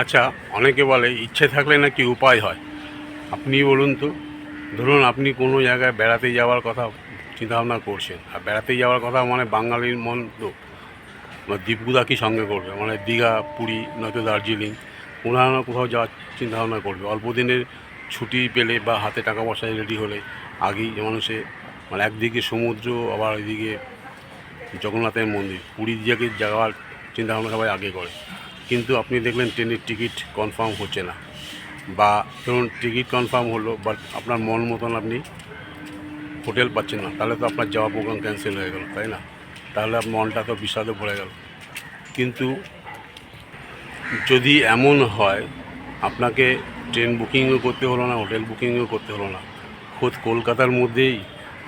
আচ্ছা, অনেকে বলে ইচ্ছে থাকলে নাকি উপায় হয়। আপনি বলুন তো, ধরুন আপনি কোনো জায়গায় বেড়াতে যাওয়ার কথা চিন্তাভাবনা করছেন, আর বেড়াতে যাওয়ার কথা মানে বাঙালির মন তো দীপুদা কি সঙ্গে করবে, মানে দীঘা, পুরী, নয়তো দার্জিলিং, কোথাও না কোথাও যাওয়ার চিন্তাভাবনা করবে অল্প দিনের ছুটি পেলে বা হাতে টাকা পয়সা রেডি হলে। আগেই মানুষে মানে একদিকে সমুদ্র, আবার এদিকে জগন্নাথের মন্দির, পুরীর দিকে যাওয়ার চিন্তাভাবনা সবাই আগে করে। কিন্তু আপনি দেখলেন ট্রেনের টিকিট কনফার্ম হচ্ছে না, বা ধরুন টিকিট কনফার্ম হলো বাট আপনার মন মতন আপনি হোটেল পাচ্ছেন না, তাহলে তো আপনার যাওয়া প্রোগ্রাম ক্যান্সেল হয়ে গেল, তাই না? তাহলে আপনার মনটা তো বিষাদে ভরে গেল। কিন্তু যদি এমন হয় আপনাকে ট্রেন বুকিংও করতে হলো না, হোটেল বুকিংও করতে হলো না, খোদ কলকাতার মধ্যেই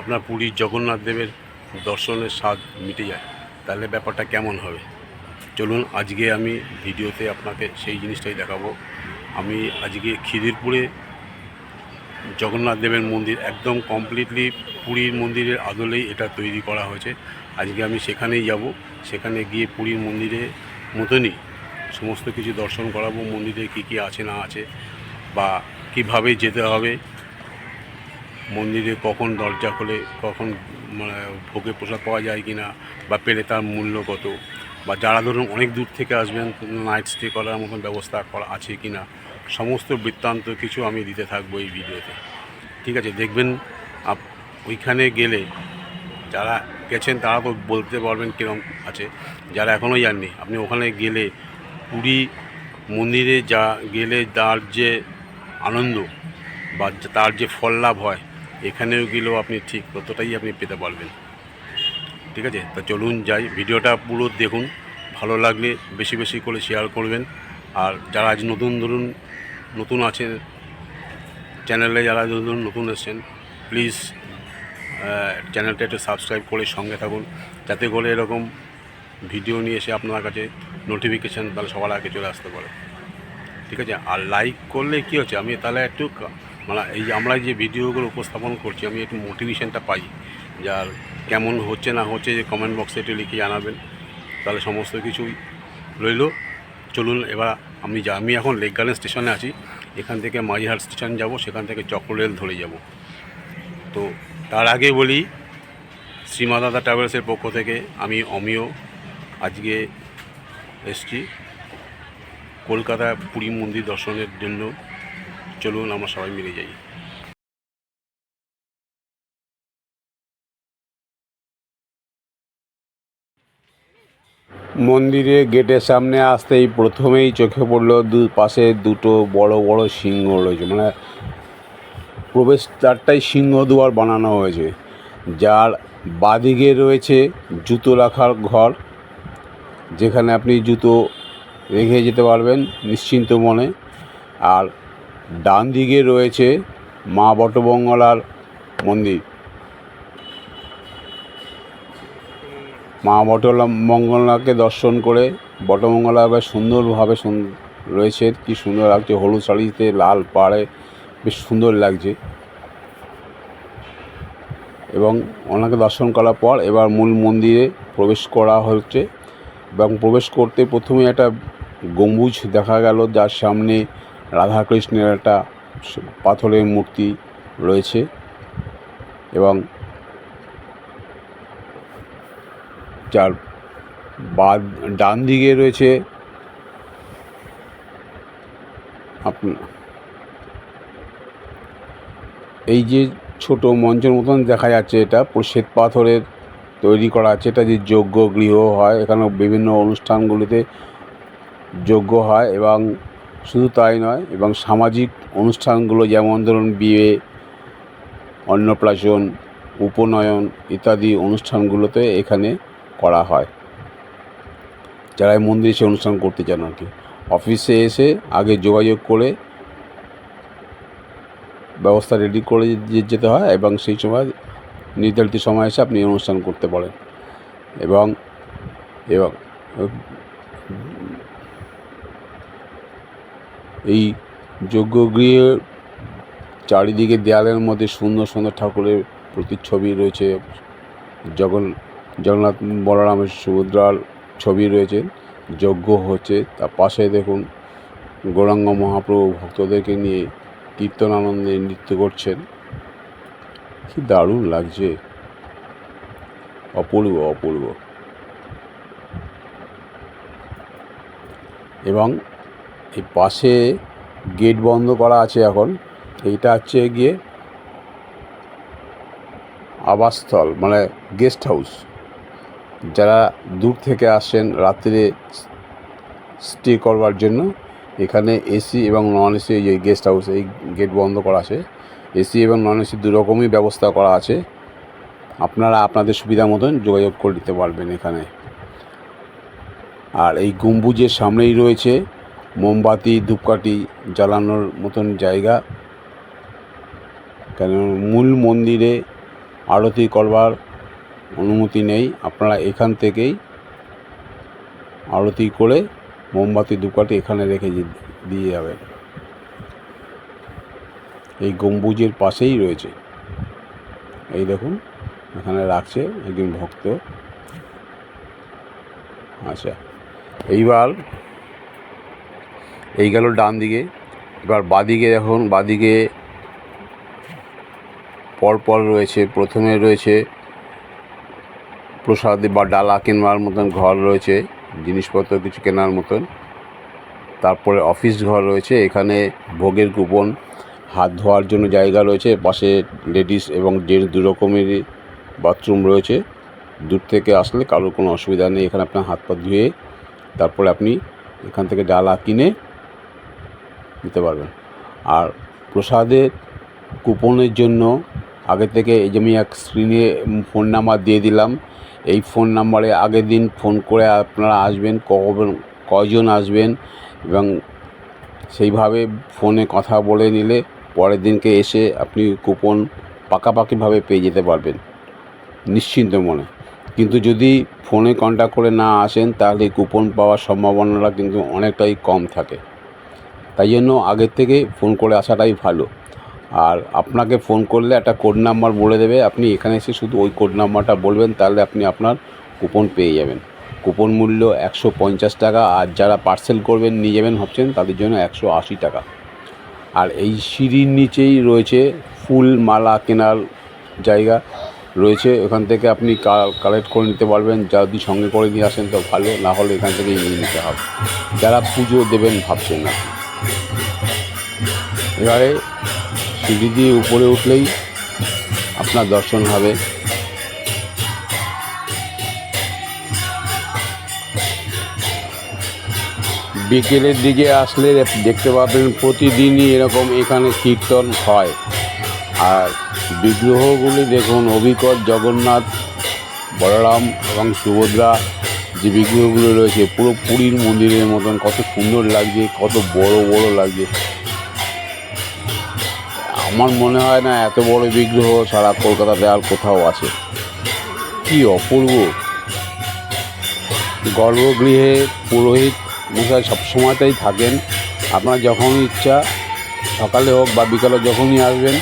আপনার পুরীর জগন্নাথ দেবের দর্শনের স্বাদ মিটে যায়, তাহলে ব্যাপারটা কেমন হবে? চলুন আজকে আমি ভিডিওতে আপনাকে সেই জিনিসটাই দেখাবো। আমি আজকে খিদিরপুরে জগন্নাথ দেবের মন্দির একদম কমপ্লিটলি পুরীর মন্দিরের আদলেই এটা তৈরি করা হয়েছে। আজকে আমি সেখানেই যাব, সেখানে গিয়ে পুরীর মন্দিরের মতনই সমস্ত কিছু দর্শন করাবো, মন্দিরে কী কী আছে না আছে, বা কীভাবে যেতে হবে, মন্দিরে কখন দরজা খোলে, কখন মানে ভোগে প্রসাদ পাওয়া যায় কি না, বা পেলে তার মূল্য কত, বা যারা ধরুন অনেক দূর থেকে আসবেন নাইট স্টে করার মতন ব্যবস্থা করা আছে কি না, সমস্ত বৃত্তান্ত কিছু আমি দিতে থাকবো এই ভিডিওতে। ঠিক আছে, দেখবেন। ওইখানে গেলে যারা গেছেন তারা তো বলতে পারবেন কীরকম আছে, যারা এখনও যাননি আপনি ওখানে গেলে পুরী মন্দিরে গেলে তার যে আনন্দ বা তার যে ফল লাভ হয়, এখানেও গেলেও আপনি ঠিক ততটাই আপনি পেতে পারবেন। ঠিক আছে, তা চলুন যাই, ভিডিওটা পুরো দেখুন, ভালো লাগলে বেশি বেশি করে শেয়ার করবেন। আর যারা আজ নতুন আছেন চ্যানেলে, যারা ধরুন নতুন এসেছেন, প্লিজ চ্যানেলটা একটু সাবস্ক্রাইব করে সঙ্গে থাকুন, যাতে করে এরকম ভিডিও নিয়ে এসে আপনার কাছে নোটিফিকেশান তাহলে সবার আগে চলে আসতে পারে। ঠিক আছে, আর লাইক করলে কী হচ্ছে, আমি তাহলে একটু মানে এই যে আমরা যে ভিডিওগুলো উপস্থাপন করছি, আমি একটু মোটিভেশনটা পাই, যার কেমন হচ্ছে না হচ্ছে যে কমেন্ট বক্সে একটু লিখে জানাবেন, তাহলে সমস্ত কিছুই রইল। চলুন এবার আমি এখন লেক গার্ডেন স্টেশনে আছি, এখান থেকে মাঝিহাট স্টেশন যাব, সেখান থেকে চক্ররেল ধরে যাব। তো তার আগে বলি, শ্রীমা দাদা ট্রাভেলসের পক্ষ থেকে আমি অমিয় আজকে এসছি কলকাতা পুরী মন্দির দর্শনের জন্য। চলুন আমরা সবাই মিলে যাই। মন্দিরে গেটের সামনে আসতেই প্রথমেই চোখে পড়লো পাশে দুটো বড় বড় সিংহ রয়েছে, মানে প্রবেশদ্বারটাই সিংহ দুয়ার বানানো হয়েছে, যার বাদিকে রয়েছে জুতো রাখার ঘর, যেখানে আপনি জুতো রেখে যেতে পারবেন নিশ্চিন্ত মনে। আর ডান দিকে রয়েছে মা বটমঙ্গলার মন্দির। মা বটমঙ্গলাকে দর্শন করে, বটমঙ্গলা বেশ সুন্দরভাবে রয়েছে, কি সুন্দর লাগছে, হলুদ শাড়িতে লাল পাড়ে বেশ সুন্দর লাগছে। এবং ওনাকে দর্শন করার পর এবার মূল মন্দিরে প্রবেশ করা হচ্ছে, এবং প্রবেশ করতে প্রথমে একটা গম্বুজ দেখা গেল, যার সামনে রাধাকৃষ্ণের একটা পাথরের মূর্তি রয়েছে। এবং যার ডান দিকে রয়েছে এই যে ছোট মঞ্চের মতন দেখা যাচ্ছে, এটা শ্বেত পাথরের তৈরি করা আছে। এটা যে যজ্ঞ গৃহ হয়, এখানে বিভিন্ন অনুষ্ঠানগুলিতে যজ্ঞ হয়, এবং শুধু তাই নয়, এবং সামাজিক অনুষ্ঠানগুলো যেমন ধরুন বিয়ে, অন্নপ্রাশন, উপনয়ন ইত্যাদি অনুষ্ঠানগুলোতে এখানে করা হয়। যারা এই মন্দিরে এসে অনুষ্ঠান করতে চান আর কি, অফিসে এসে আগে যোগাযোগ করে ব্যবস্থা রেডি করে যেতে হয়, এবং সেই সময় নির্ধারিত সময় এসে আপনি অনুষ্ঠান করতে পারেন। এবং এবং এই যজ্ঞগৃহের চারিদিকে দেয়ালের মধ্যে সুন্দর সুন্দর ঠাকুরের প্রতিচ্ছবি রয়েছে, জগন্নাথ বলরামের সুভদ্রার ছবি রয়েছে, যজ্ঞ হচ্ছে। তার পাশে দেখুন গৌরাঙ্গ মহাপ্রভু ভক্তদেরকে নিয়ে কীর্তন আনন্দে নৃত্য করছেন। কি দারুণ লাগছে, অপূর্ব অপূর্ব। এবং এই পাশে গেট বন্ধ করা আছে এখন। এইটা হচ্ছে গিয়ে আবাসস্থল, মানে গেস্ট হাউস। যারা দূর থেকে আসেন রাত্রে স্টে করবার জন্য, এখানে এসি এবং নন এসি, এই গেস্ট হাউস, এই গেট বন্ধ করা আছে। এসি এবং নন এসি দুরকমই ব্যবস্থা করা আছে। আপনারা আপনাদের সুবিধা মতন যোগাযোগ করে নিতে পারবেন এখানে। আর এই গম্বুজের সামনেই রয়েছে মোমবাতি ধূপকাঠি জ্বালানোর মতন জায়গা, কেন মূল মন্দিরে আরতি করবার অনুমতি নেই। আপনারা এখান থেকেই আরতি করে মোমবাতি ধূপকাঠি এখানে রেখে দিয়ে যাবেন। এই গম্বুজের পাশেই রয়েছে, এই দেখুন এখানে রাখছে একজন ভক্ত। আচ্ছা, এইবার এই গেল ডান দিকে। এবার বাদিকে দেখুন, বাদিকে পরপর রয়েছে, প্রথমে রয়েছে প্রসাদ বা ডালা কেনার মতন ঘর রয়েছে, জিনিসপত্র কিছু কেনার মতন। তারপরে অফিস ঘর রয়েছে, এখানে ভোগের কুপন, হাত ধোয়ার জন্য জায়গা রয়েছে। পাশে লেডিস এবং জেন্টস দু রকমেরই বাথরুম রয়েছে। দূর থেকে আসলে কারোর কোনো অসুবিধা নেই, এখানে আপনার হাত পা ধুয়ে তারপরে আপনি এখান থেকে ডালা কিনে নিতে পারবেন। আর প্রসাদের কুপনের জন্য আগে থেকে এই যে আমি এক স্ক্রিনে ফোন নাম্বার দিয়ে দিলাম, এই ফোন নাম্বারে আগের দিন ফোন করে আপনারা আসবেন, কজন আসবেন, এবং সেইভাবে ফোনে কথা বলে নিলে পরের দিনকে এসে আপনি কুপন পাকাপাকিভাবে পেয়ে যেতে পারবেন নিশ্চিন্ত মনে। কিন্তু যদি ফোনে কন্ট্যাক্ট করে না আসেন তাহলে কুপন পাওয়ার সম্ভাবনাটা কিন্তু অনেকটাই কম থাকে। তাই জন্য আগের থেকে ফোন করে আসাটাই ভালো। আর আপনাকে ফোন করলে একটা কোড নাম্বার বলে দেবে, আপনি এখানে এসে শুধু ওই কোড নাম্বারটা বলবেন, তাহলে আপনি আপনার কুপন পেয়ে যাবেন। কুপন মূল্য 150 টাকা, আর যারা পার্সেল করবেন নিয়ে যাবেন ভাবছেন তাদের জন্য 180 টাকা। আর এই সিঁড়ির নিচেই রয়েছে ফুল মালা কেনার জায়গা রয়েছে, ওখান থেকে আপনি কালেক্ট করে নিতে পারবেন। যদি সঙ্গে করে নিয়ে আসেন তো ভালো, না হলে এখান থেকেই নিয়ে নিতে হবে যারা পুজো দেবেন ভাবছেন না। এবারে সিঁড়ি দিয়ে উপরে উঠলেই আপনার দর্শন হবে। বিকেলের দিকে আসলে দেখতে পাবেন প্রতিদিনই এরকম এখানে কীর্তন হয়। আর বিগ্রহগুলি দেখুন, অবিকল জগন্নাথ, বলরাম এবং সুভদ্রা যে বিগ্রহগুলো রয়েছে পুরো পুরীর মন্দিরের মতন, কত সুন্দর লাগছে, কত বড় বড় লাগছে। আমার মনে হয় না এত বড় বিগ্রহ সারা কলকাতাতে আর কোথাও আছে। কি অপূর্ব! গর্ভগৃহে পুরোহিত মশাই সবসময়তেই থাকেন। আপনার যখন ইচ্ছা সকালে হোক বা বিকালে যখনই আসবেন,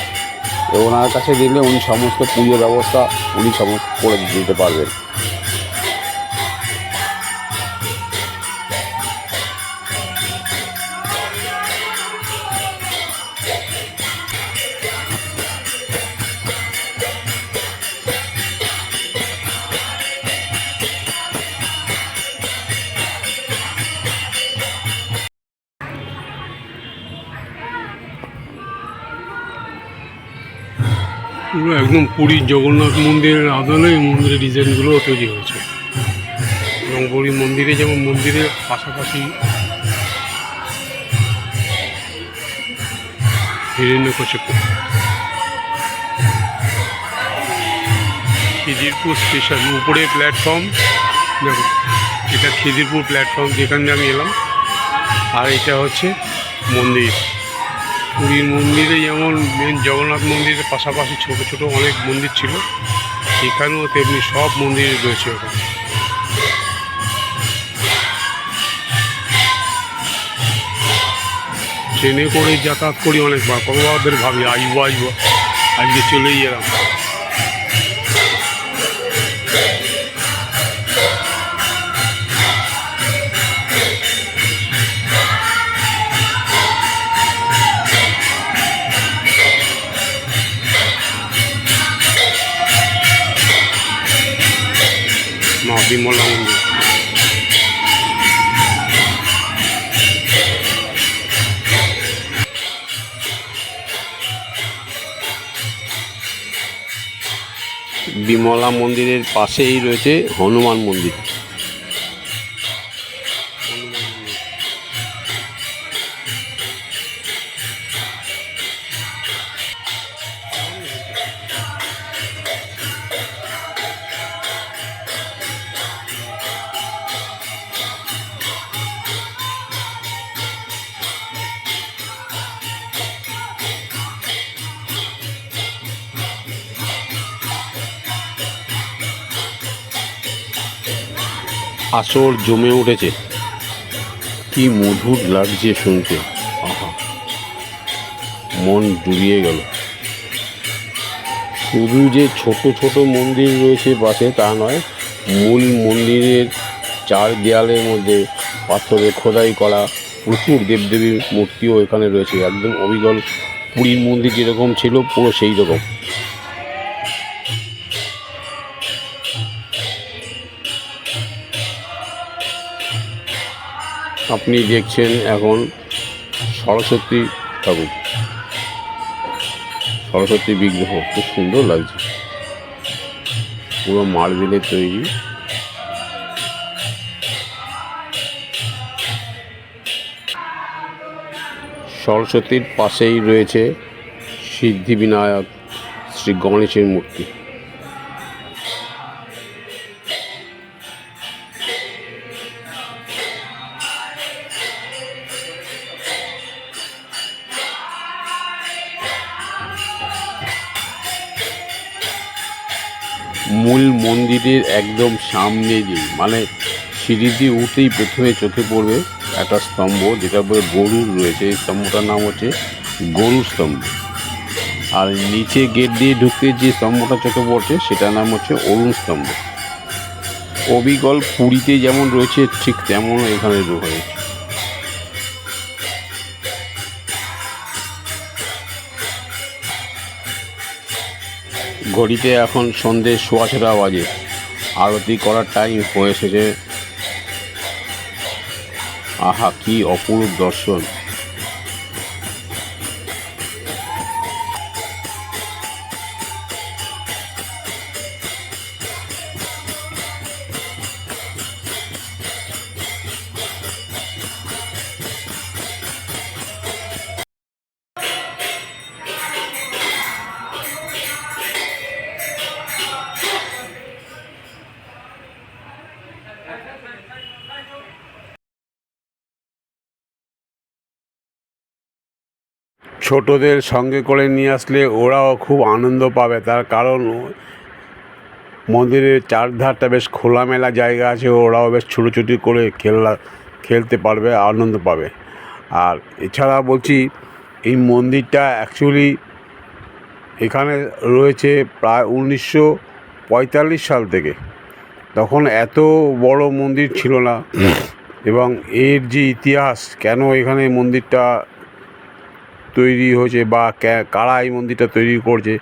ওনার কাছে দিলে উনি সমস্ত পুজোর ব্যবস্থা উনি সমস্ত করে দিতে পারবেন। পুরো একদম পুরীর জগন্নাথ মন্দিরের আদলে এই মন্দিরের ডিজাইনগুলো তৈরি হয়েছে। এবং পুরী মন্দিরে যেমন মন্দিরের পাশাপাশি হিরণ্যকশিপু, খিদিরপুর স্টেশন উপরে প্ল্যাটফর্ম, দেখুন এটা খিদিরপুর প্ল্যাটফর্ম যেখানে আমি এলাম। আর এটা হচ্ছে মন্দির। পুরীর মন্দিরে যেমন মেন জগন্নাথ মন্দিরের পাশাপাশি ছোট ছোট অনেক মন্দির ছিল, এখানেও তেমনি সব মন্দির রয়েছে ওখানে। ট্রেনে করে যাতায়াত করি অনেকবার, কতবার ভাবি আসবো আজকে চলেই এলাম। বিমলা মন্দির। বিমলা মন্দিরের পাশেই রয়েছে হনুমান মন্দির। আসর জমে উঠেছে, কি মধুর লাগছে শুনতে, আহা মন জুড়িয়ে গেল। শুধু যে ছোট ছোট মন্দির রয়েছে পাশে তা নয়, মূল মন্দিরের চার দেয়ালের মধ্যে পাথরে খোদাই করা প্রচুর দেবদেবীর মূর্তিও এখানে রয়েছে, একদম অবিকল পুরীর মন্দির যেরকম ছিল পুরো সেই রকম। আপনি দেখছেন এখন সরস্বতী ঠাকুর, সরস্বতী বিগ্রহ, খুব সুন্দর লাগছে, পুরো মার্বেলের তৈরি। সরস্বতীর পাশেই রয়েছে সিদ্ধিবিনায়ক শ্রী গণেশের মূর্তি। মূল মন্দিরের একদম সামনে দিয়ে মানে সিঁড়ি দিয়ে উঠেই প্রথমে চোখে পড়বে একটা স্তম্ভ, যেটার উপরে গরুর রয়েছে। এই স্তম্ভটার নাম হচ্ছে গরুর স্তম্ভ। আর নিচে গেট দিয়ে ঢুকতে যে স্তম্ভটা চোখে পড়ছে সেটার নাম হচ্ছে অরুণ স্তম্ভ। অবিকল পুরীতে যেমন রয়েছে ঠিক তেমন এখানে রয়েছে। ঘড়িতে এখন সন্ধ্যে 6:15 বাজে, আরতি করার টাইম হয়ে এসেছে। আহা কি অপূর্ব দর্শন! ছোটদের সঙ্গে করে নিয়ে আসলে ওরাও খুব আনন্দ পাবে, তার কারণ মন্দিরের চারধারটা বেশ খোলামেলা জায়গা আছে, ওরাও বেশ ছুটোছুটি করে খেলতে পারবে, আনন্দ পাবে। আর এছাড়া বলছি, এই মন্দিরটা অ্যাকচুয়ালি এখানে রয়েছে প্রায় 1945 সাল থেকে। তখন এত বড় মন্দির ছিল না, এবং এর যে ইতিহাস, কেন এখানে মন্দিরটা তৈরি হয়েছে বা কারা এই মন্দিরটা তৈরি করছে,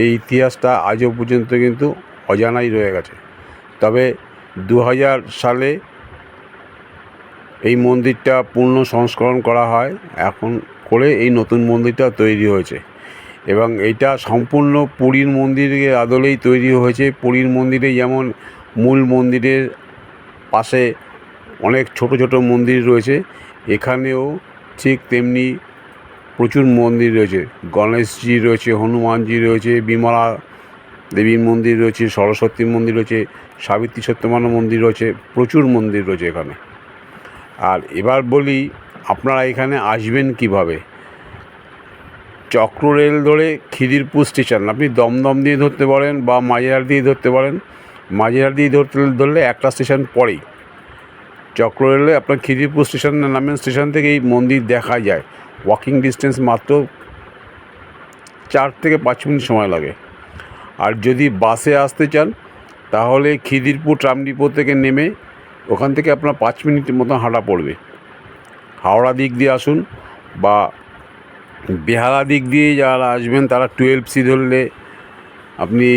এই ইতিহাসটা আজও পর্যন্ত কিন্তু অজানাই রয়ে গেছে। তবে 2000 সালে এই মন্দিরটা পূর্ণ সংস্করণ করা হয়, এখন করে এই নতুন মন্দিরটা তৈরি হয়েছে। এবং এইটা সম্পূর্ণ পুরীর মন্দিরের আদলেই তৈরি হয়েছে। পুরীর মন্দিরে যেমন মূল মন্দিরের পাশে অনেক ছোট ছোট মন্দির রয়েছে, এখানেও ঠিক তেমনি প্রচুর মন্দির রয়েছে। গণেশজি রয়েছে, হনুমানজি রয়েছে, বিমলা দেবীর মন্দির রয়েছে, সরস্বতী মন্দির রয়েছে, সাবিত্রী সত্যভামা মন্দির রয়েছে, প্রচুর মন্দির রয়েছে এখানে। আর এবার বলি, আপনারা এখানে আসবেন কিভাবে। চক্র রেল ধরে খিদিরপুর স্টেশন আপনি দমদম দিয়ে ধরতে পারেন বা মাঝেরহাট দিয়ে ধরতে পারেন। মাঝেরহাট দিয়ে ধরলে একটা স্টেশন পরেই চক্র রেলে আপনার খিদিরপুর স্টেশনে নামেন। স্টেশন থেকে এই মন্দির দেখা যায়, ওয়াকিং ডিস্টেন্স মাত্র 4 থেকে 5 মিনিট সময় লাগে। আর যদি বাসে আসতে চান তাহলে খিদিরপুর ট্রাম ডিপো থেকে নেমে ওখান থেকে আপনার 5 মিনিটের মতো হাঁটা পড়বে। হাওড়া দিক দিয়ে আসুন বা বেহালা দিক দিয়ে যারা আসবেন তারা 12C ধরলে আপনি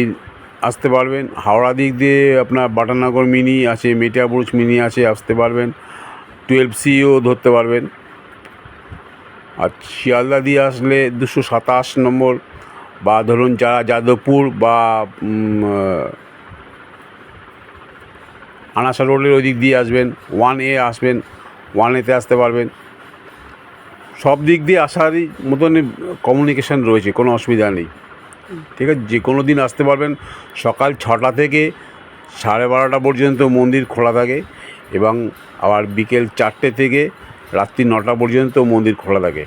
আসতে পারবেন। হাওড়া দিক দিয়ে আপনার বাটানগর মিনি আছে, মেটিয়াবুরুজ মিনি আছে, আসতে পারবেন। 12Cও ধরতে পারবেন। আর শিয়ালদা দিয়ে আসলে 227 নম্বর, বা ধরুন যারা যাদবপুর বা আনাসা রোডের ওই দিক দিয়ে আসবেন, 1A আসবেন, 1Aতে আসতে পারবেন। সব দিক দিয়ে আসারই মতনই কমিউনিকেশান রয়েছে, কোনো অসুবিধা নেই। ঠিক আছে, যে কোনো দিন আসতে পারবেন। সকাল 6টা থেকে 12:30 পর্যন্ত মন্দির খোলা থাকে, এবং আবার বিকেল 4টে থেকে রাত্রি 9টা পর্যন্ত মন্দির খোলা থাকে।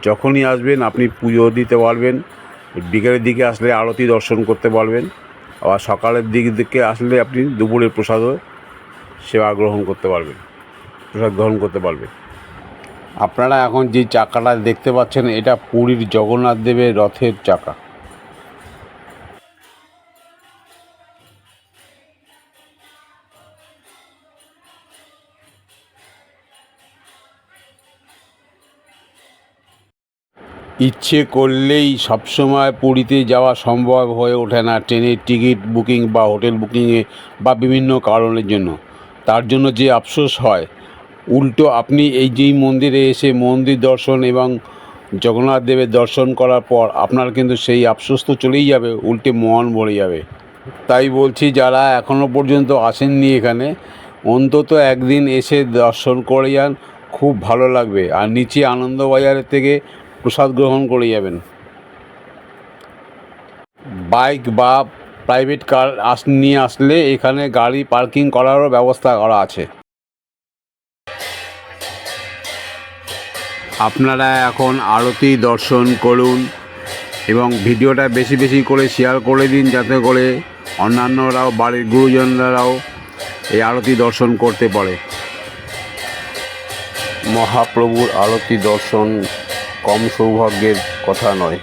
যখনই আসবেন আপনি পুজো দিতে পারবেন। বিকেলের দিকে আসলে আরতি দর্শন করতে পারবেন। আবার সকালের দিকে আসলে আপনি দুপুরের প্রসাদও সেবা গ্রহণ করতে পারবেন, প্রসাদ গ্রহণ করতে পারবেন। আপনারা এখন যে চাকাটা দেখতে পাচ্ছেন, এটা পুরীর জগন্নাথ দেবের রথের চাকা। ইচ্ছে করলেই সবসময় পুরীতে যাওয়া সম্ভব হয়ে ওঠে না, ট্রেনের টিকিট বুকিং বা হোটেল বুকিংয়ে বা বিভিন্ন কারণের জন্য। তার জন্য যে আফসোস হয়, উল্টো আপনি এই যেই মন্দিরে এসে মন্দির দর্শন এবং জগন্নাথ দেবের দর্শন করার পর আপনার কিন্তু সেই আফসোস তো চলেই যাবে, উল্টে মন ভরে যাবে। তাই বলছি, যারা এখনও পর্যন্ত আসেননি এখানে, অন্তত একদিন এসে দর্শন করে যান, খুব ভালো লাগবে। আর নিচে আনন্দবাজারের থেকে প্রসাদ গ্রহণ করে যাবেন। বাইক বা প্রাইভেট কার নিয়ে আসলে এখানে গাড়ি পার্কিং করারও ব্যবস্থা করা আছে। আপনারা এখন আরতি দর্শন করুন এবং ভিডিওটা বেশি বেশি করে শেয়ার করে দিন, যাতে করে অন্যান্যরাও, বাড়ির গুরুজনরাও এই আরতি দর্শন করতে পারে। মহাপ্রভুর আরতি দর্শন কম সৌভাগ্যের কথা নয়।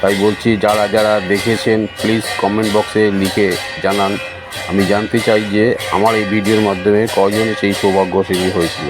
তাই বলছি, যারা যারা দেখেছেন প্লিজ কমেন্ট বক্সে লিখে জানান। আমি জানতে চাই যে আমার এই ভিডিওর মাধ্যমে কজন সেই সৌভাগ্যশালী হয়েছিল।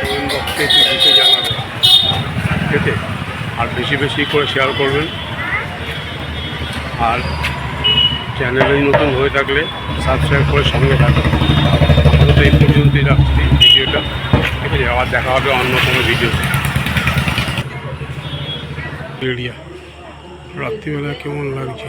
কমেন্ট বক্সে লিখে জানাবেন, ঠিক আছে? আর বেশি বেশি করে শেয়ার করবেন। আর চ্যানেলে নতুন হয়ে থাকলে সাবস্ক্রাইব করে সঙ্গে থাকবেন। আপাতত এই পর্যন্তই রাখছি ভিডিওটা, ঠিক আছে? আবার দেখা হবে অন্য কোনো ভিডিওতে। এরিয়া রাত্রিবেলা কেমন লাগছে।